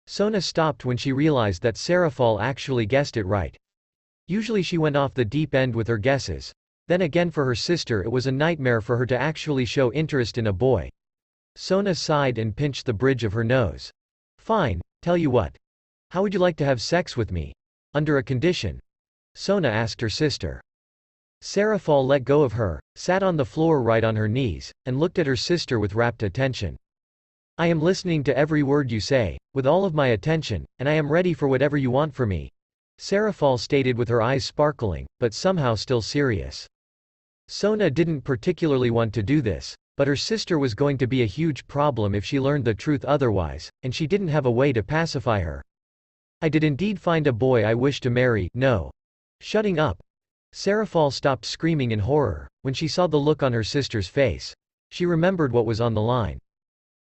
Sona stopped when she realized that Sarafal actually guessed it right. Usually she went off the deep end with her guesses. Then again for her sister it was a nightmare for her to actually show interest in a boy. Sona sighed and pinched the bridge of her nose. "Fine, tell you what. How would you like to have sex with me? Under a condition." Sona asked her sister. Sarafal let go of her, sat on the floor right on her knees, and looked at her sister with rapt attention. "I am listening to every word you say, with all of my attention, and I am ready for whatever you want from me," Sarafal stated with her eyes sparkling, but somehow still serious. Sona didn't particularly want to do this, but her sister was going to be a huge problem if she learned the truth otherwise, and she didn't have a way to pacify her. "I did indeed find a boy I wish to marry." "No. Shutting up." Sarafal stopped screaming in horror, when she saw the look on her sister's face. She remembered what was on the line.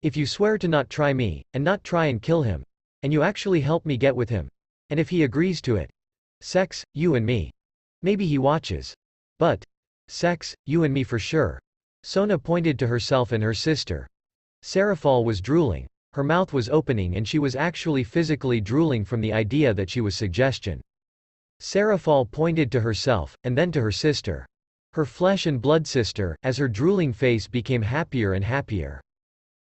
"If you swear to not try me, and not try and kill him, and you actually help me get with him, and if he agrees to it. Sex, you and me. Maybe he watches. But sex, you and me for sure." Sona pointed to herself and her sister. Sarafal was drooling. Her mouth was opening and she was actually physically drooling from the idea that she was suggestion. Sarafal pointed to herself, and then to her sister. Her flesh and blood sister, as her drooling face became happier and happier.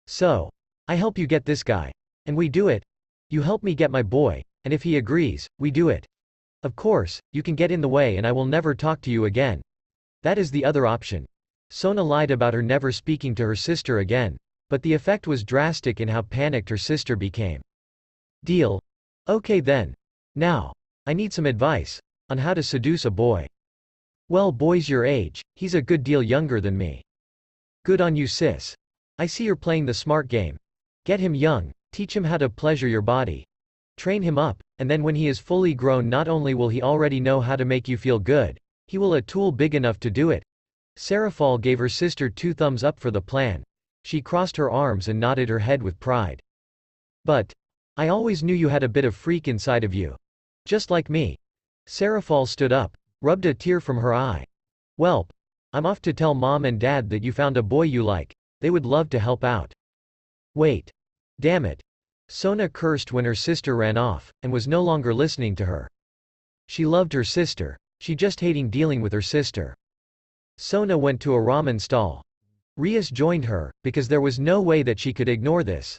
"So. I help you get this guy. And we do it. You help me get my boy, and if he agrees, we do it. Of course, you can get in the way and I will never talk to you again. That is the other option." Sona lied about her never speaking to her sister again, but the effect was drastic in how panicked her sister became. "Deal? Okay then. Now, I need some advice on how to seduce a boy." "Well, boy's your age, he's a good deal younger than me." "Good on you sis. I see you're playing the smart game. Get him young, teach him how to pleasure your body. Train him up, and then when he is fully grown not only will he already know how to make you feel good, he will a tool big enough to do it." Sarafal gave her sister 2 thumbs up for the plan. She crossed her arms and nodded her head with pride. "But I always knew you had a bit of freak inside of you. Just like me." Sarafal stood up, rubbed a tear from her eye. "Welp. I'm off to tell mom and dad that you found a boy you like. They would love to help out." "Wait. Damn it." Sona cursed when her sister ran off, and was no longer listening to her. She loved her sister. She just hating dealing with her sister. Sona went to a ramen stall. Rias joined her, because there was no way that she could ignore this.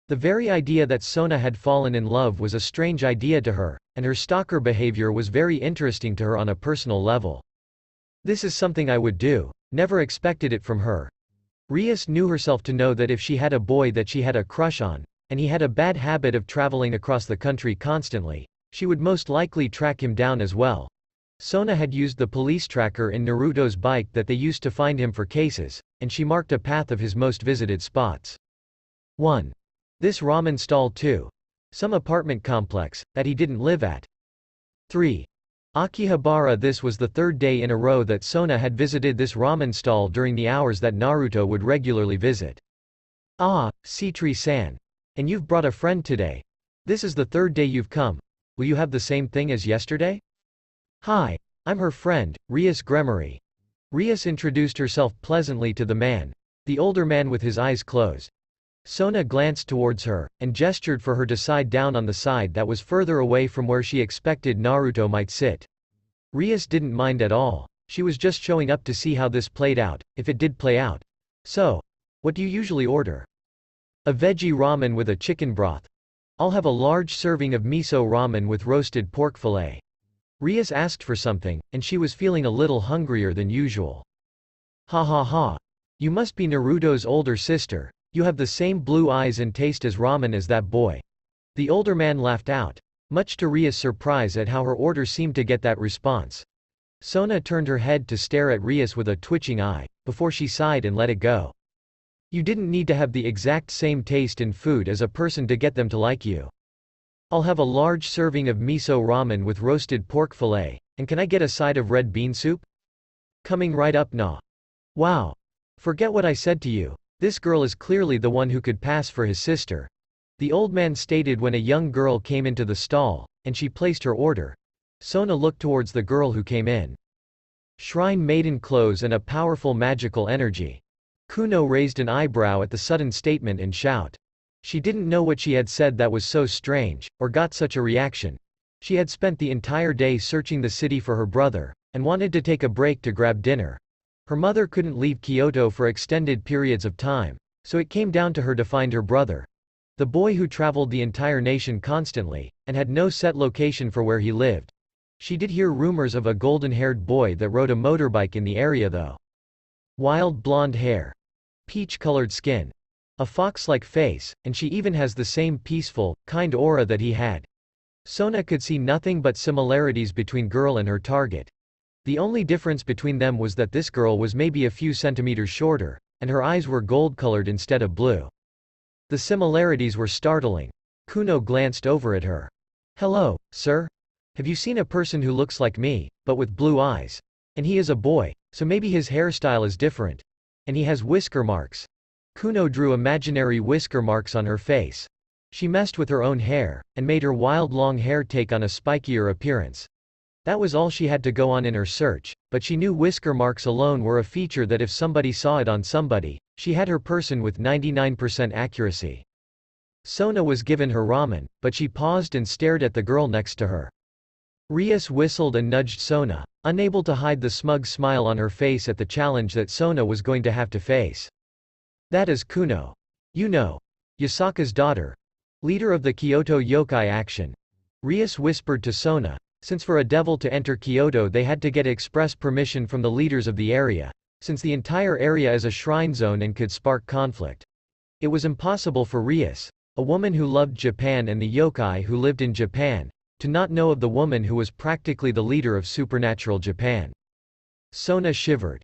The very idea that Sona had fallen in love was a strange idea to her, and her stalker behavior was very interesting to her on a personal level. "This is something I would do. Never expected it from her." Rias knew herself to know that if she had a boy that she had a crush on, and he had a bad habit of traveling across the country constantly, she would most likely track him down as well. Sona had used the police tracker in Naruto's bike that they used to find him for cases, and she marked a path of his most visited spots. 1. This ramen stall. 2. Some apartment complex that he didn't live at. 3. Akihabara. This was the 3rd day in a row that Sona had visited this ramen stall during the hours that Naruto would regularly visit. "Ah, Citri-san. And you've brought a friend today. This is the third day you've come. Will you have the same thing as yesterday? Hi. I'm her friend, Rias Gremory. Rias introduced herself pleasantly to the man, the older man with his eyes closed. Sona glanced towards her, and gestured for her to sit down on the side that was further away from where she expected Naruto might sit. Rias didn't mind at all. She was just showing up to see how this played out, if it did play out. So, what do you usually order? A veggie ramen with a chicken broth. I'll have a large serving of miso ramen with roasted pork fillet. Rias asked for something, and she was feeling a little hungrier than usual. Ha ha ha. You must be Naruto's older sister. You have the same blue eyes and taste as ramen as that boy. The older man laughed out, much to Rias' surprise at how her order seemed to get that response. Sona turned her head to stare at Rias with a twitching eye, before she sighed and let it go. You didn't need to have the exact same taste in food as a person to get them to like you. I'll have a large serving of miso ramen with roasted pork fillet, and can I get a side of red bean soup? Coming right up nah. Wow. Forget what I said to you. This girl is clearly the one who could pass for his sister. The old man stated when a young girl came into the stall, and she placed her order. Sona looked towards the girl who came in. Shrine maiden clothes and a powerful magical energy. Kuno raised an eyebrow at the sudden statement and shout. She didn't know what she had said that was so strange, or got such a reaction. She had spent the entire day searching the city for her brother, and wanted to take a break to grab dinner. Her mother couldn't leave Kyoto for extended periods of time, so it came down to her to find her brother. The boy who traveled the entire nation constantly, and had no set location for where he lived. She did hear rumors of a golden-haired boy that rode a motorbike in the area though. Wild blonde hair. Peach-colored skin. A fox-like face, and she even has the same peaceful, kind aura that he had. Sona could see nothing but similarities between girl and her target. The only difference between them was that this girl was maybe a few centimeters shorter, and her eyes were gold-colored instead of blue. The similarities were startling. Kuno glanced over at her. Hello, sir? Have you seen a person who looks like me, but with blue eyes? And he is a boy, so maybe his hairstyle is different. And he has whisker marks. Kuno drew imaginary whisker marks on her face. She messed with her own hair, and made her wild long hair take on a spikier appearance. That was all she had to go on in her search, but she knew whisker marks alone were a feature that if somebody saw it on somebody, she had her person with 99% accuracy. Sona was given her ramen, but she paused and stared at the girl next to her. Rias whistled and nudged Sona, unable to hide the smug smile on her face at the challenge that Sona was going to have to face. That is Kuno. You know. Yasaka's daughter. Leader of the Kyoto yokai action. Rias whispered to Sona, since for a devil to enter Kyoto they had to get express permission from the leaders of the area, since the entire area is a shrine zone and could spark conflict. It was impossible for Rias, a woman who loved Japan and the yokai who lived in Japan, to not know of the woman who was practically the leader of supernatural Japan. Sona shivered.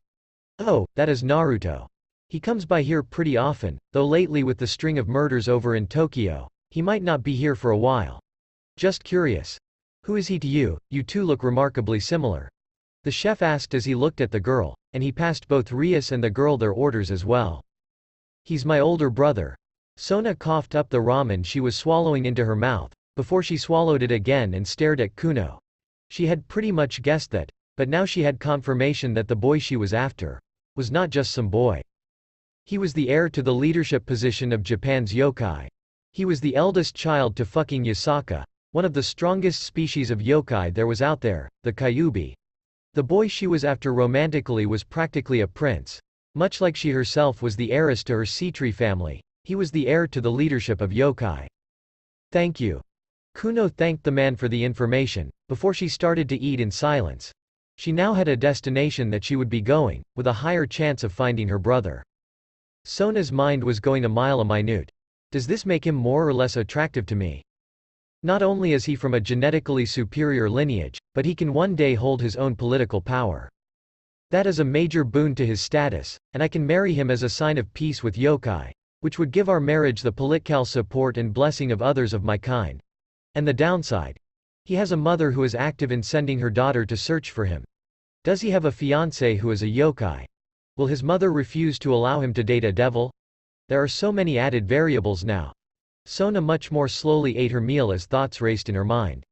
Oh, that is Naruto. He comes by here pretty often, though lately with the string of murders over in Tokyo, he might not be here for a while. Just curious. Who is he to you? You two look remarkably similar. The chef asked as he looked at the girl, and he passed both Rias and the girl their orders as well. He's my older brother. Sona coughed up the ramen she was swallowing into her mouth, before she swallowed it again and stared at Kuno. She had pretty much guessed that, but now she had confirmation that the boy she was after was not just some boy. He was the heir to the leadership position of Japan's yokai. He was the eldest child to fucking Yasaka, one of the strongest species of yokai there was out there, the Kyuubi. The boy she was after romantically was practically a prince. Much like she herself was the heiress to her Seitree family, he was the heir to the leadership of yokai. Thank you. Kuno thanked the man for the information, before she started to eat in silence. She now had a destination that she would be going, with a higher chance of finding her brother. Sona's mind was going a mile a minute. Does this make him more or less attractive to me? Not only is he from a genetically superior lineage, but he can one day hold his own political power. That is a major boon to his status, and I can marry him as a sign of peace with yokai, which would give our marriage the political support and blessing of others of my kind. And the downside? He has a mother who is active in sending her daughter to search for him. Does he have a fiancée who is a yokai? Will his mother refuse to allow him to date a devil? There are so many added variables now. Sona much more slowly ate her meal as thoughts raced in her mind.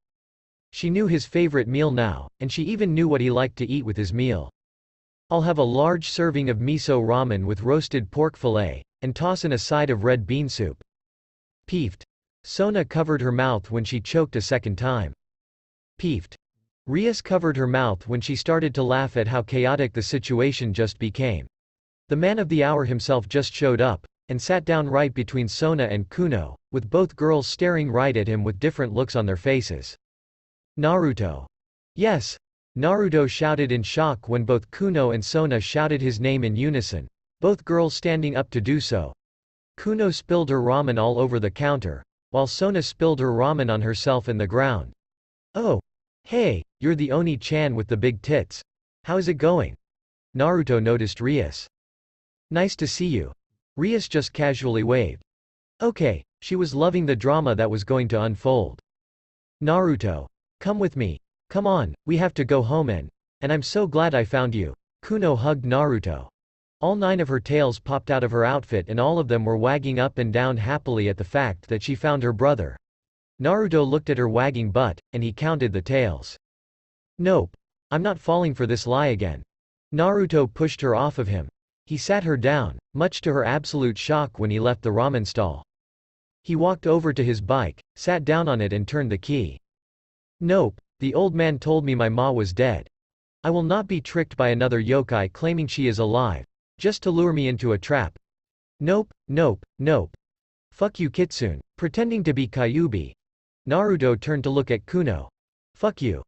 She knew his favorite meal now, and she even knew what he liked to eat with his meal. I'll have a large serving of miso ramen with roasted pork fillet, and toss in a side of red bean soup. Peeved. Sona covered her mouth when she choked a second time. Peeved. Rias covered her mouth when she started to laugh at how chaotic the situation just became. The man of the hour himself just showed up, and sat down right between Sona and Kuno, with both girls staring right at him with different looks on their faces. Naruto. Yes! Naruto shouted in shock when both Kuno and Sona shouted his name in unison, both girls standing up to do so. Kuno spilled her ramen all over the counter, while Sona spilled her ramen on herself and the ground. Oh! Hey, you're the Oni-chan with the big tits. How's it going? Naruto noticed Rias. Nice to see you. Rias just casually waved. Okay, she was loving the drama that was going to unfold. Naruto. Come with me. Come on, we have to go home and I'm so glad I found you. Kuno hugged Naruto. All 9 of her tails popped out of her outfit and all of them were wagging up and down happily at the fact that she found her brother. Naruto looked at her wagging butt, and he counted the tails. Nope. I'm not falling for this lie again. Naruto pushed her off of him. He sat her down, much to her absolute shock when he left the ramen stall. He walked over to his bike, sat down on it and turned the key. Nope, the old man told me my ma was dead. I will not be tricked by another yokai claiming she is alive, just to lure me into a trap. Nope, nope, nope. Fuck you Kitsune, pretending to be Kyuubi. Naruto turned to look at Kuno. Fuck you.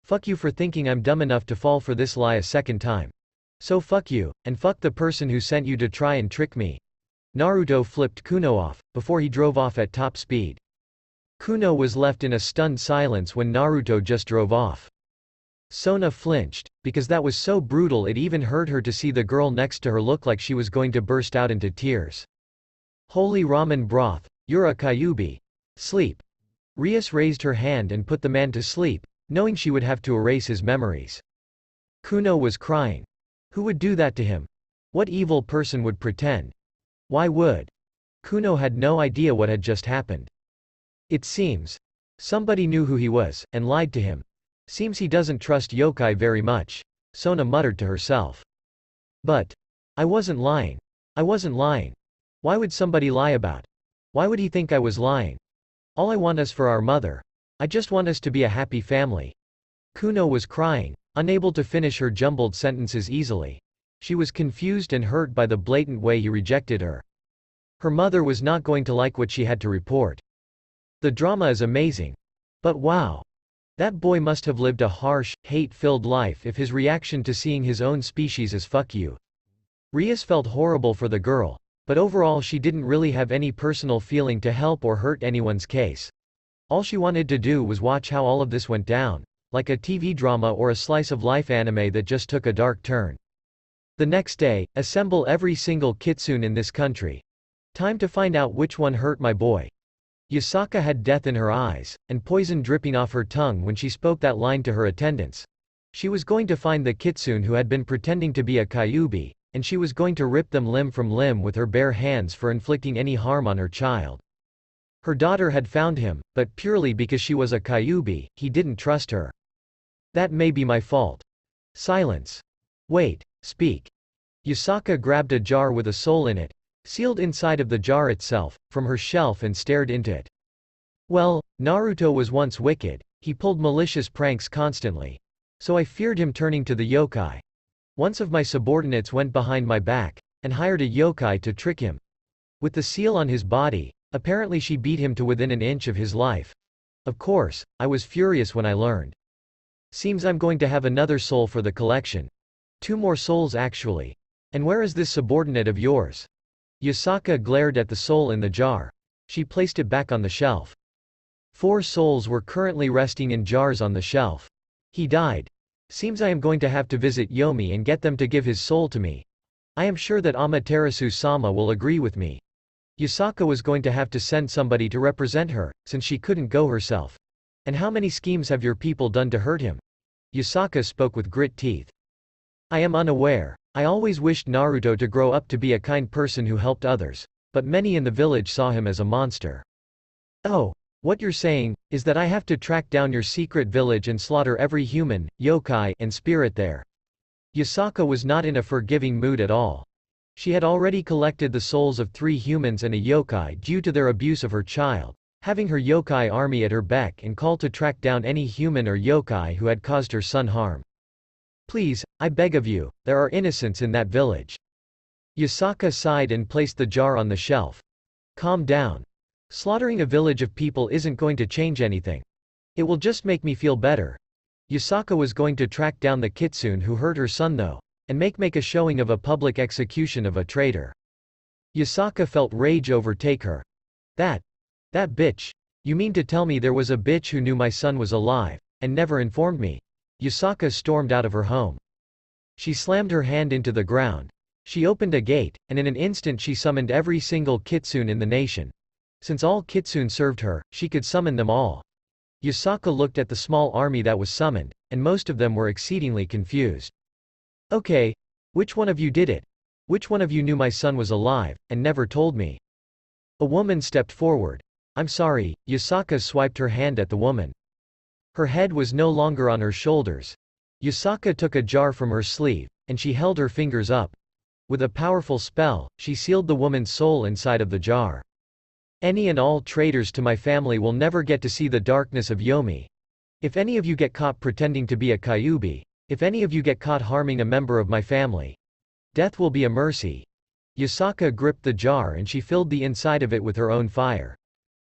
Fuck you for thinking I'm dumb enough to fall for this lie a second time. So fuck you, and fuck the person who sent you to try and trick me. Naruto flipped Kuno off, before he drove off at top speed. Kuno was left in a stunned silence when Naruto just drove off. Sona flinched, because that was so brutal it even hurt her to see the girl next to her look like she was going to burst out into tears. Holy ramen broth, you're a Kyuubi. Sleep. Rias raised her hand and put the man to sleep, knowing she would have to erase his memories. Kuno was crying. Who would do that to him? What evil person would pretend? Why would? Kuno had no idea what had just happened. It seems. Somebody knew who he was, and lied to him. Seems he doesn't trust yokai very much, Sona muttered to herself. But I wasn't lying. I wasn't lying. Why would somebody lie about? Why would he think I was lying? All I want is for our mother. I just want us to be a happy family. Kuno was crying, unable to finish her jumbled sentences easily. She was confused and hurt by the blatant way he rejected her. Her mother was not going to like what she had to report. The drama is amazing. But wow. That boy must have lived a harsh, hate-filled life if his reaction to seeing his own species is fuck you. Rias felt horrible for the girl, but overall she didn't really have any personal feeling to help or hurt anyone's case. All she wanted to do was watch how all of this went down, like a TV drama or a slice-of-life anime that just took a dark turn. The next day, assemble every single kitsune in this country. Time to find out which one hurt my boy. Yasaka had death in her eyes, and poison dripping off her tongue when she spoke that line to her attendants. She was going to find the kitsune who had been pretending to be a Kyuubi, and she was going to rip them limb from limb with her bare hands for inflicting any harm on her child. Her daughter had found him, but purely because she was a Kyuubi, he didn't trust her. That may be my fault. Silence. Wait, speak. Yasaka grabbed a jar with a soul in it, sealed inside of the jar itself, from her shelf and stared into it. Well, Naruto was once wicked, he pulled malicious pranks constantly. So I feared him turning to the yokai. Once of my subordinates went behind my back, and hired a yokai to trick him. With the seal on his body, apparently she beat him to within an inch of his life. Of course, I was furious when I learned. Seems I'm going to have another soul for the collection. 2 more souls actually. And where is this subordinate of yours? Yasaka glared at the soul in the jar. She placed it back on the shelf. 4 souls were currently resting in jars on the shelf. He died. Seems I am going to have to visit Yomi and get them to give his soul to me. I am sure that Amaterasu-sama will agree with me. Yasaka was going to have to send somebody to represent her, since she couldn't go herself. And how many schemes have your people done to hurt him? Yasaka spoke with grit teeth. I am unaware. I always wished Naruto to grow up to be a kind person who helped others, but many in the village saw him as a monster. Oh, what you're saying is that I have to track down your secret village and slaughter every human, yokai, and spirit there. Yasaka was not in a forgiving mood at all. She had already collected the souls of 3 humans and a yokai due to their abuse of her child, having her yokai army at her beck and call to track down any human or yokai who had caused her son harm. Please, I beg of you, there are innocents in that village. Yasaka sighed and placed the jar on the shelf. Calm down. Slaughtering a village of people isn't going to change anything. It will just make me feel better. Yasaka was going to track down the kitsune who hurt her son though, and make a showing of a public execution of a traitor. Yasaka felt rage overtake her. That bitch. You mean to tell me there was a bitch who knew my son was alive, and never informed me? Yasaka stormed out of her home. She slammed her hand into the ground. She opened a gate, and in an instant she summoned every single kitsune in the nation. Since all kitsune served her, she could summon them all. Yasaka looked at the small army that was summoned, and most of them were exceedingly confused. Okay. Which one of you did it? Which one of you knew my son was alive, and never told me? A woman stepped forward. I'm sorry. Yasaka swiped her hand at the woman. Her head was no longer on her shoulders. Yasaka took a jar from her sleeve, and she held her fingers up. With a powerful spell, she sealed the woman's soul inside of the jar. Any and all traitors to my family will never get to see the darkness of Yomi. If any of you get caught pretending to be a Kyuubi, if any of you get caught harming a member of my family, death will be a mercy. Yasaka gripped the jar and she filled the inside of it with her own fire.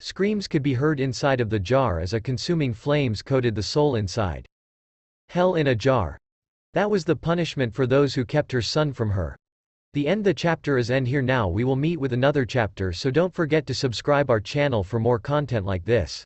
Screams could be heard inside of the jar as a consuming flames coated the soul inside. Hell in a jar. That was the punishment for those who kept her son from her. The chapter is end here now. We will meet with another chapter, so don't forget to subscribe our channel for more content like this.